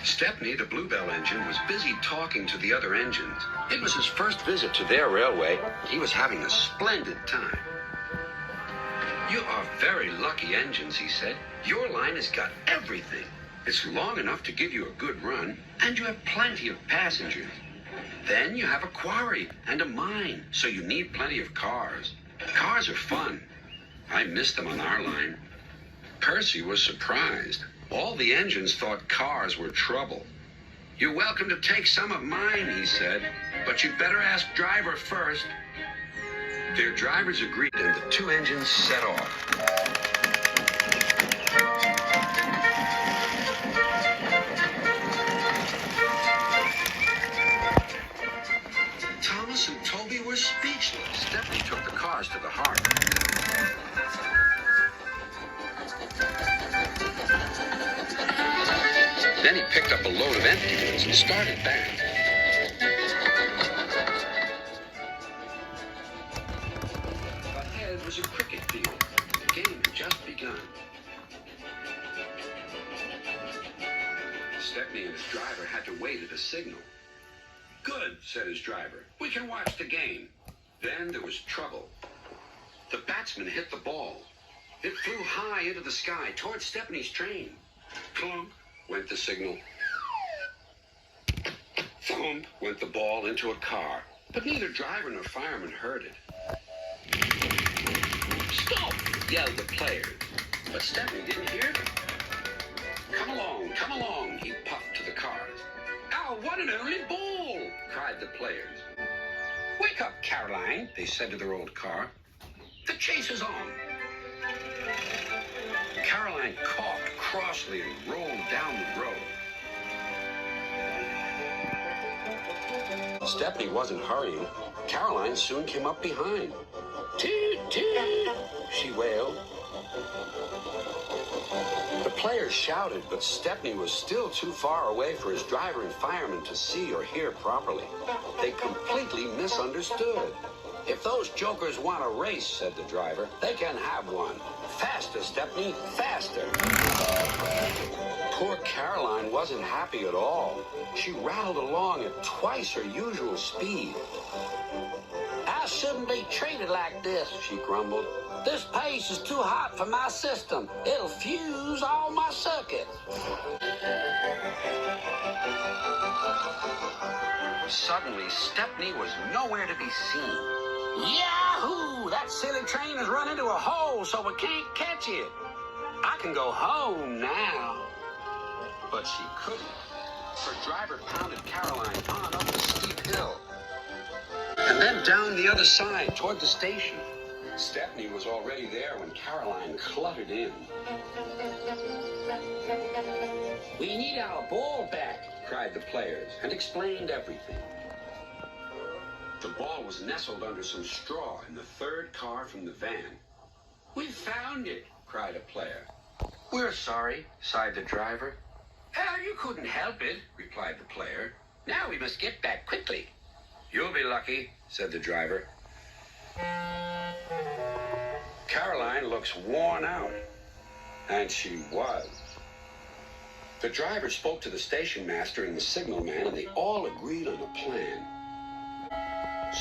Stepney, the Bluebell engine, was busy talking to the other engines. It was his first visit to their railway. He was having a splendid time. "You are very lucky engines," he said. "Your line has got everything. It's long enough to give you a good run, and you have plenty of passengers. Then you have a quarry and a mine, so you need plenty of cars. Cars are fun. I miss them on our line." Percy was surprised. All the engines thought cars were trouble. "You're welcome to take some of mine," he said, "but you'd better ask Driver first." Their drivers agreed, and the two engines set off. Thomas and Toby were speechless. Stepney took the cars to the harbor. Then he picked up a load of empty ones and started back. Ahead was a cricket field. The game had just begun. Stepney and his driver had to wait at a signal. "Good," said his driver. "We can watch the game." Then there was trouble. The batsman hit the ball. It flew high into the sky toward Stepney's train. Clunk went the signal. Thump went the ball into a car, but neither driver nor fireman heard it. "Stop!" yelled the players, but Stepney didn't hear them. Come along," he puffed to the cars. "Oh, what an early ball!" cried the players. "Wake up, Caroline," they said to their old car. "The chase is on." Caroline coughed crossly and rolled down the road. Stepney wasn't hurrying. Caroline soon came up behind. "Toot, toot," she wailed. The players shouted, but Stepney was still too far away for his driver and fireman to see or hear properly. They completely misunderstood. "If those jokers want a race," said the driver, "they can have one. Faster, Stepney, faster." Poor Caroline wasn't happy at all. She rattled along at twice her usual speed. "I shouldn't be treated like this," she grumbled. "This pace is too hot for my system. It'll fuse all my circuits." Suddenly, Stepney was nowhere to be seen. "Yahoo! That silly train has run into a hole, so we can't catch it. I can go home now." But she couldn't. Her driver pounded Caroline on up the steep hill, and then down the other side toward the station. Stepney was already there when Caroline cluttered in. "We need our ball back," cried the players, and explained everything. The ball was nestled under some straw in the third car from the van. "We found it," cried a player. "We're sorry," sighed the driver. "Oh, you couldn't help it," replied the player. "Now we must get back quickly." "You'll be lucky," said the driver. Caroline looks worn out. And she was. The driver spoke to the station master and the signalman, and they all agreed on a plan.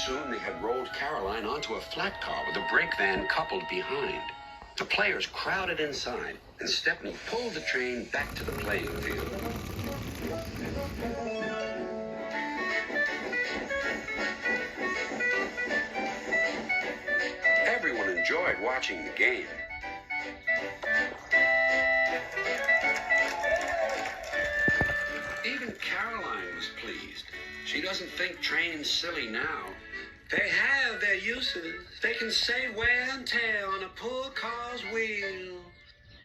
Soon they had rolled Caroline onto a flat car with a brake van coupled behind. The players crowded inside, and Stepney pulled the train back to the playing field. Everyone enjoyed watching the game. Even Caroline was pleased. She doesn't think trains silly now. They have their uses. They can save wear and tear on a poor car's wheel.